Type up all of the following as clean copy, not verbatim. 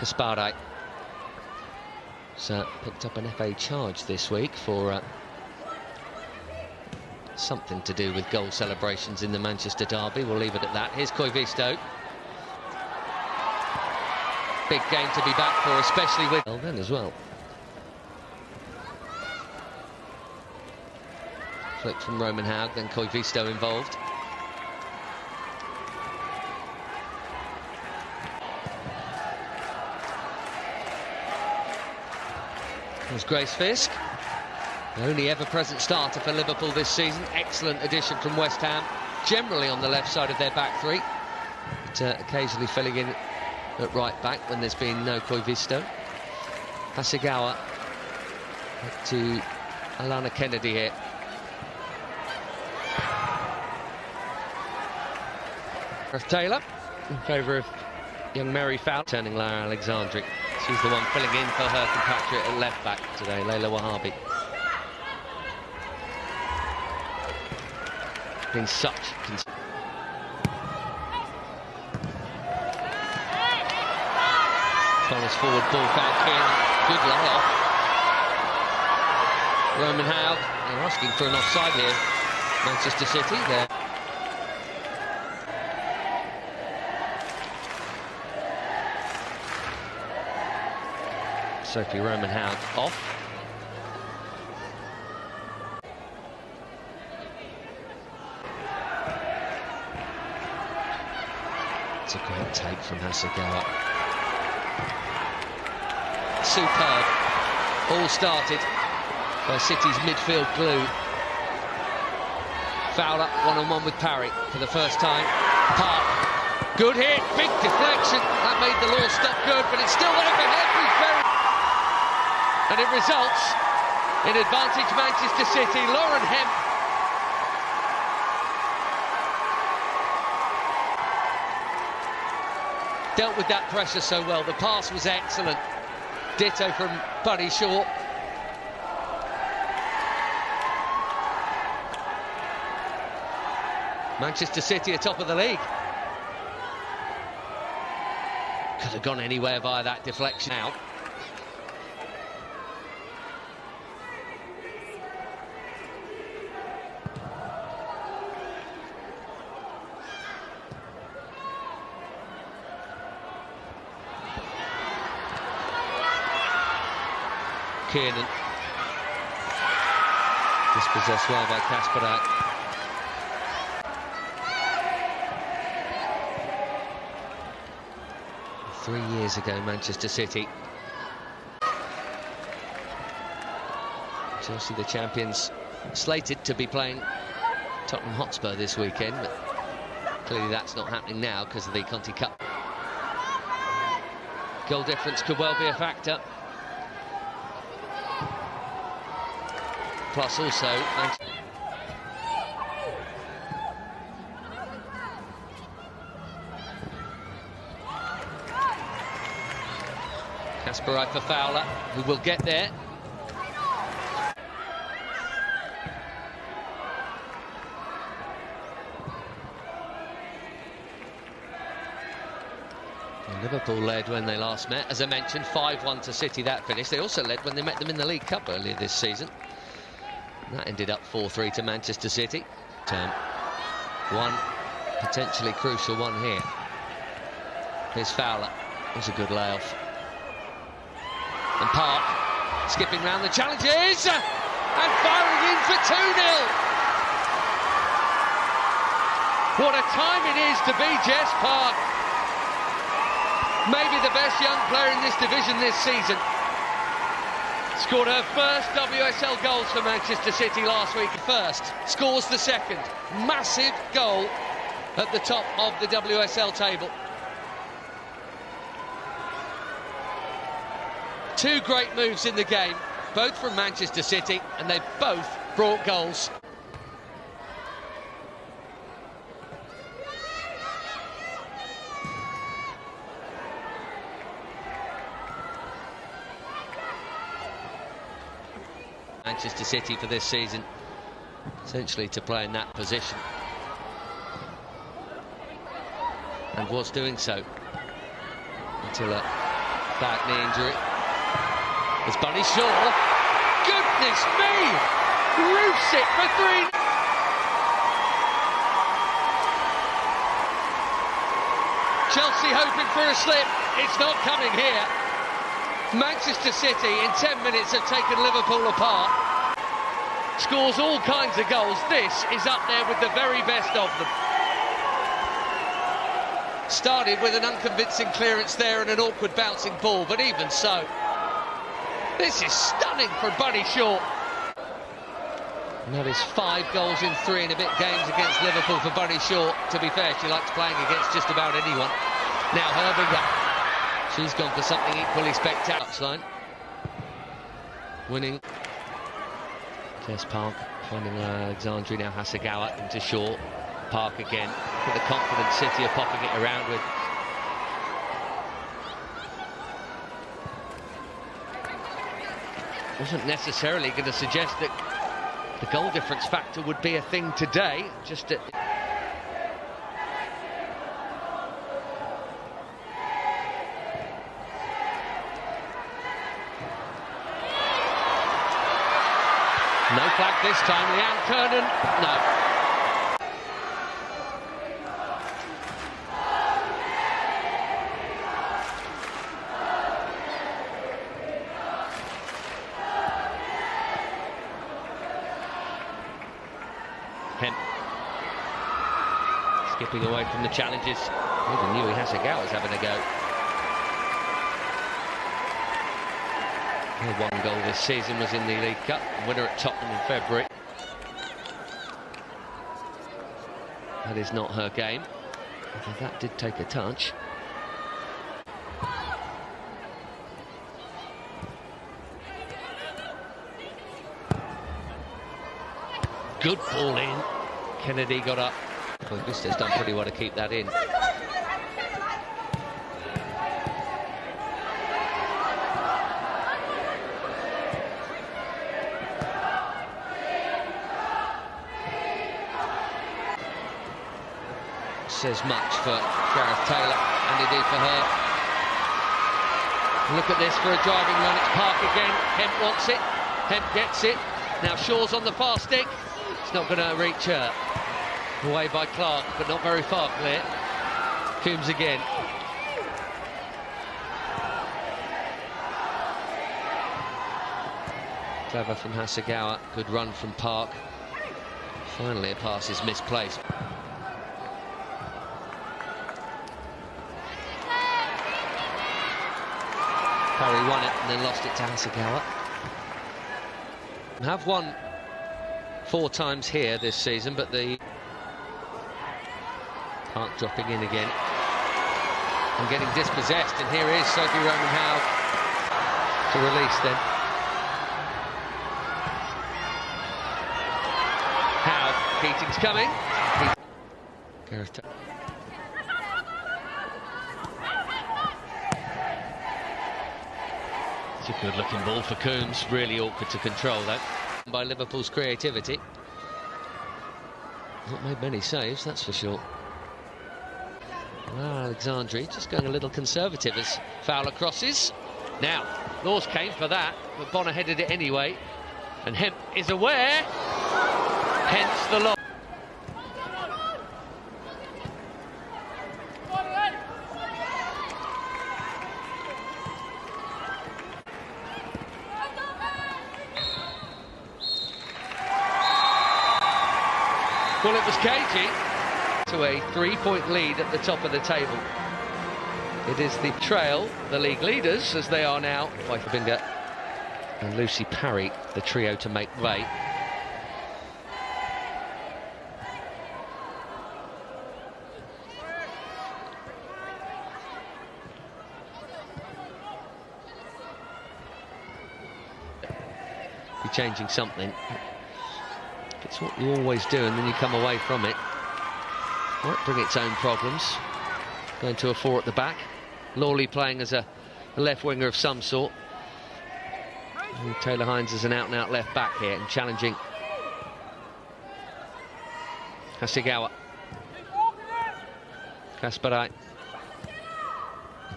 Kasparaj has picked up an FA charge this week for something to do with goal celebrations in the Manchester derby. We'll leave it at that. Here's Koivisto. Big game to be back for, especially with... Well then as well. Flick from Roman Haug, then Koivisto involved. There's Grace Fisk, the only ever-present starter for Liverpool this season. Excellent addition from West Ham, generally on the left side of their back three, but occasionally filling in at right back when there's been no Koivisto. Hasegawa to Alana Kennedy here. Taylor in favour of young Mary Fowler, turning Lara Alexandri. She's the one filling in for her compatriot at left back today, Leila Wahabi. Been such Follows forward, ball foul, Kieran. Good layoff. Roman Haug, they're asking for an offside here. Manchester City there. Sophie Roman Haug off. It's a great take from Hasegawa. Superb. All started by City's midfield glue. Fowler one-on-one with Parry for the first time. Park. Good hit, big deflection. That made the law stop good, but it's still there for Henry. And it results in advantage Manchester City. Lauren Hemp. Dealt with that pressure so well. The pass was excellent. Ditto from Buddy Shaw. Manchester City are top of the league. Could have gone anywhere via that deflection out. Kiernan. Dispossessed well by Kasparaj. Three years ago, Manchester City. Chelsea, the champions, slated to be playing Tottenham Hotspur this weekend, but clearly that's not happening now because of the Conti Cup. Goal difference could well be a factor. Plus also Kasparaj for Fowler, who will get there. Liverpool led when they last met, as I mentioned, 5-1 to City, that finished. They also led when they met them in the League Cup earlier this season. That ended up 4-3 to Manchester City. One potentially crucial one here. Here's Fowler. There's a good layoff. And Park skipping round the challenges and firing in for 2-0. What a time it is to be Jess Park. Maybe the best young player in this division this season. Scored her first WSL goals for Manchester City last week. First, scores the second. Massive goal at the top of the WSL table. Two great moves in the game, both from Manchester City, and they've both brought goals. Manchester City for this season, essentially to play in that position, and was doing so until a Bad knee injury. There's Bunny Shaw. Goodness me! Roofs it for 3. Chelsea hoping for a slip. It's not coming here. Manchester City in 10 minutes have taken Liverpool apart. Scores all kinds of goals. This is up there with the very best of them. Started with an unconvincing clearance there and an awkward bouncing ball, but even so, this is stunning for Bunny Shaw. And that is 5 goals in 3 and a bit games against Liverpool for Bunny Shaw. To be fair, she likes playing against just about anyone. Now Herbinger, she's gone for something equally spectacular. Touchline. Winning. Tess Park finding Alexandri, now Hasegawa into Shaw. Park again. Look at the confident City are popping it around with. Wasn't necessarily going to suggest that the goal difference factor would be a thing today. Just no flag this time. Leanne Kernan, no. Hemp skipping away from the challenges. Even Yui Hasegawa's having a go. Her 1 goal this season was in the League Cup, winner at Tottenham in February. That is not her game, although that did take a touch. Good ball in. Kennedy got up. Augusta's done pretty well to keep that in. Says much for Gareth Taylor, and indeed for her. Look at this for a driving run. It's Park again. Hemp wants it. Hemp gets it. Now Shaw's on the far stick. It's not going to reach her. Away by Clark, but not very far clear. Coombs again. Clever from Hasegawa. Good run from Park. Finally, a pass is misplaced. Curry won it and then lost it to Hasegawa. Have won 4 times here this season, but the Park dropping in again and getting dispossessed, and here is Sophie Roman Howe to release then. Howe, Keating's coming. Gareth. It's a good looking ball for Coombs, really awkward to control though. By Liverpool's creativity. Not made many saves, that's for sure. Alexandri just going a little conservative as Fowler crosses. Now, Laws came for that, but Bonner headed it anyway. And Hemp is aware, hence the loss. Well, it was cagey to a 3-point lead at the top of the table. It is the trail, the league leaders, as they are now, Weifenbinger and Lucy Parry, the trio to make way. Be changing something. It's what you always do, and then you come away from it. Might bring its own problems. Going to a 4 at the back. Lawley playing as a left winger of some sort. And Taylor Hines is an out-and-out left back here and challenging Hasegawa. Kasparai.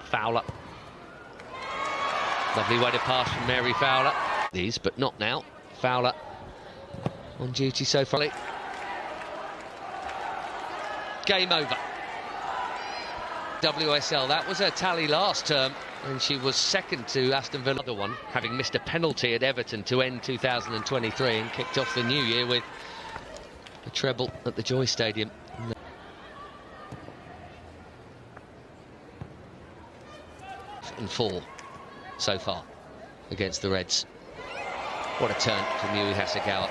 Fowler. Lovely way to pass from Mary Fowler. These, but not now. Fowler on duty so far. Game over. WSL, that was her tally last term, and she was second to Aston Villa. Another one, having missed a penalty at Everton to end 2023 and kicked off the new year with a treble at the Joy Stadium. And 4 so far against the Reds. What a turn from Yui Hasegawa.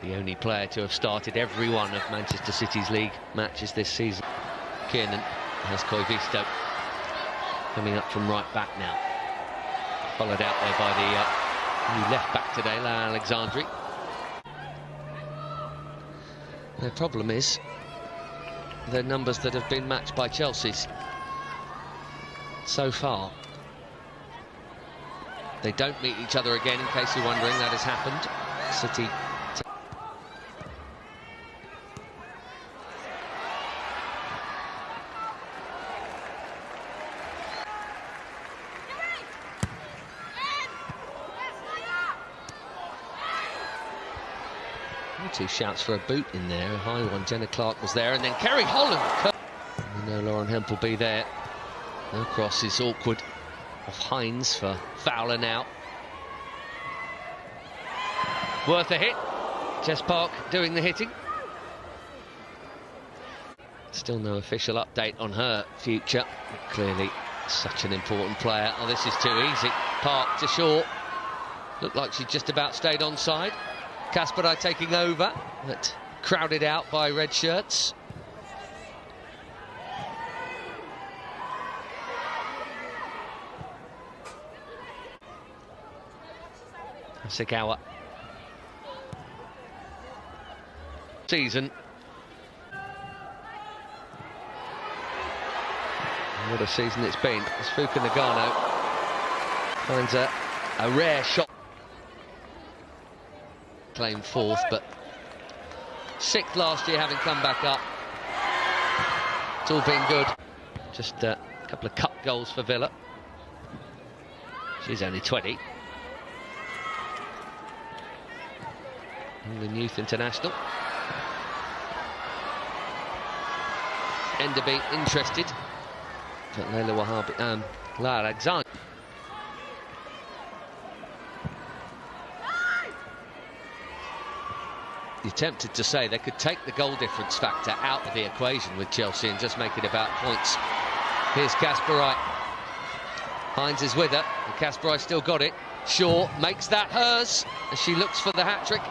The only player to have started every one of Manchester City's league matches this season. Kiernan has Koivisto coming up from right back now. Followed out there by the new left back today, La Alexandri. The problem is the numbers that have been matched by Chelsea's so far. They don't meet each other again, in case you're wondering. That has happened. City. Two shouts for a boot in there. A high one. Jenna Clark was there, and then Kerry Holland. We know Lauren Hemp will be there. No cross is awkward. Off Hines for Fowler now. Worth a hit. Jess Park doing the hitting. Still no official update on her future. But clearly such an important player. Oh, this is too easy. Park to Shaw. Looked like she just about stayed onside. Kasparai taking over, but crowded out by red shirts. Hasegawa. Season. What a season it's been. As Fuka Nagano finds a rare shot. Claimed 4th, but 6th last year, having come back up. It's all been good. Just a couple of cup goals for Villa. She's only 20. England Youth International. Enderby interested, but Leila Wahabi, La Alexandri. You're tempted to say they could take the goal difference factor out of the equation with Chelsea and just make it about points. Here's Kasparai. Hines is with her, and Kasparai still got it. Shaw makes that hers as she looks for the hat-trick.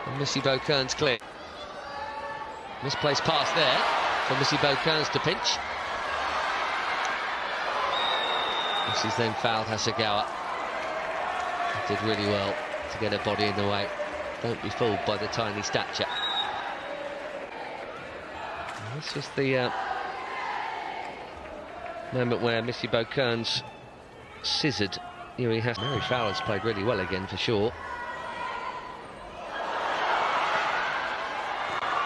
And Missy Beaukern's clear. Misplaced pass there for Missy Beaukerns to pinch. And she's then fouled Hasegawa. Did really well to get her body in the way. Don't be fooled by the tiny stature. This was the moment where Missy Beaukerns scissored Yui Hasegawa. Mary Fowler's played really well again for sure.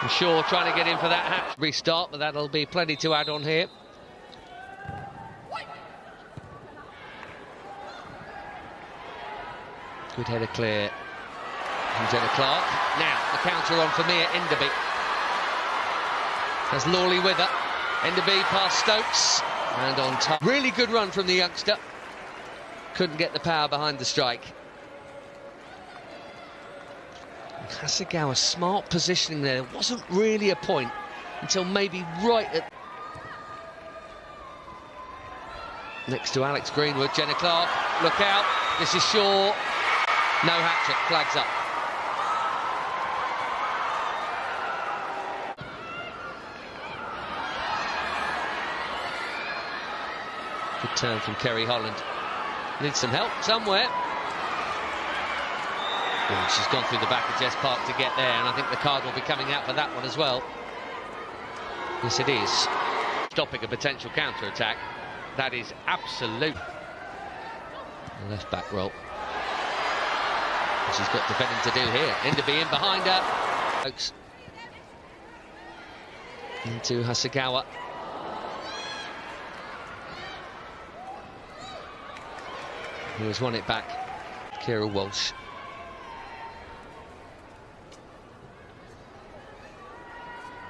And Shaw trying to get in for that hat restart, but that'll be plenty to add on here. Good header clear. And Jenna Clark. Now, the counter on for Mia Enderby. Has Lawley with her. Enderby past Stokes. And on top. Really good run from the youngster. Couldn't get the power behind the strike. Hasegawa, smart positioning there. There wasn't really a point until maybe right at... Next to Alex Greenwood, Jenna Clark. Look out. This is Shaw. No hat-trick. Flags up. Good turn from Kerry Holland. Needs some help somewhere. Oh, she's gone through the back of Jess Park to get there, and I think the card will be coming out for that one as well. Yes, it is. Stopping a potential counter-attack. That is absolute. The left back roll. She's got defending to do here. Enderby in behind her. Folks. Into Hasegawa. who has won it back. Kira Walsh.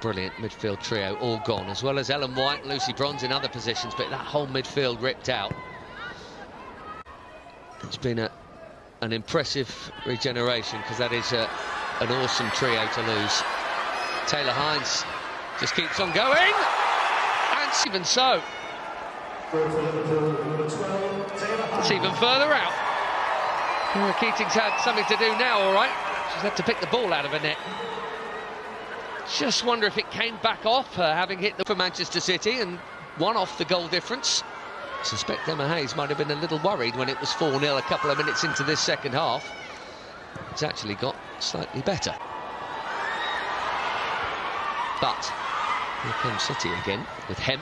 Brilliant midfield trio, all gone, as well as Ellen White, Lucy Bronze in other positions, but that whole midfield ripped out. It's been an impressive regeneration, because that is an awesome trio to lose. Taylor Hines just keeps on going, and even so, it's even further out. Keating's had something to do now, all right. She's had to pick the ball out of her net. Just wonder if it came back off her having hit for Manchester City and one off the goal difference. I suspect Emma Hayes might have been a little worried when it was 4-0 a couple of minutes into this second half. It's actually got slightly better. But here comes City again with Hemp.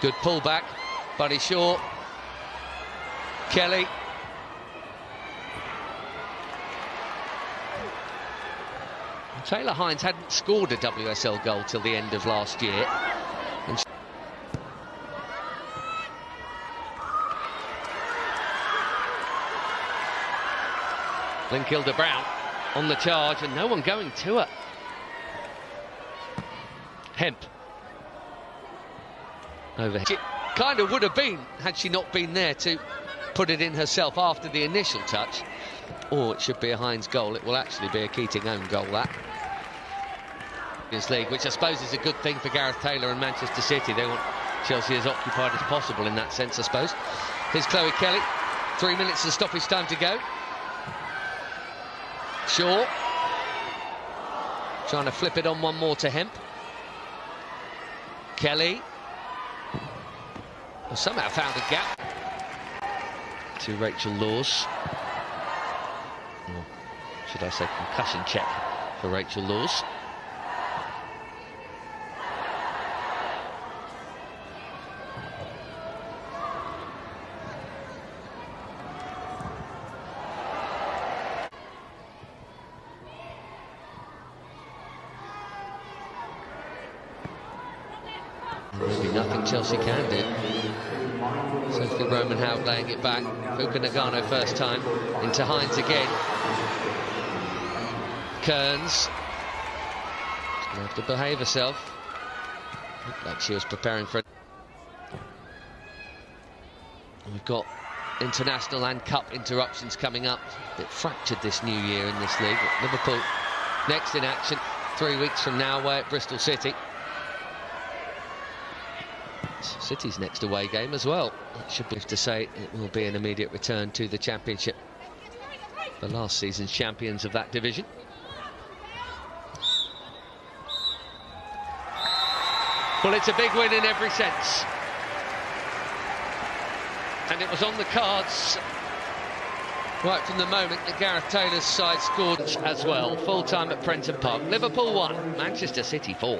Good pullback. Buddy Shaw. Kelly. Taylor Hines hadn't scored a WSL goal till the end of last year. And Linkilda Brown on the charge and no one going to her. Hemp. Overhead. It kind of would have been had she not been there to put it in herself after the initial touch. Or it should be a Hines goal. It will actually be a Keating own goal, that. This league, which I suppose is a good thing for Gareth Taylor and Manchester City. They want Chelsea as occupied as possible in that sense, I suppose. Here's Chloe Kelly. 3 minutes of stoppage time to go. Shaw. Trying to flip it on one more to Hemp. Kelly. Well, somehow found a gap. To Rachel Laws. Or should I say concussion check for Rachel Laws. Maybe nothing Chelsea can do. Sophie Roman Howard laying it back. Fuka Nagano first time. Into Hines again. Kearns. She's going to have to behave herself. Looked like she was preparing for it. We've got international and cup interruptions coming up. It fractured this new year in this league. Liverpool next in action 3 weeks from now away at Bristol City. City's next away game as well. It should be to say it will be an immediate return to the Championship. The last season's champions of that division. Well, it's a big win in every sense. And it was on the cards right from the moment that Gareth Taylor's side scored as well. Full time at Prenton Park. Liverpool 1, Manchester City 4.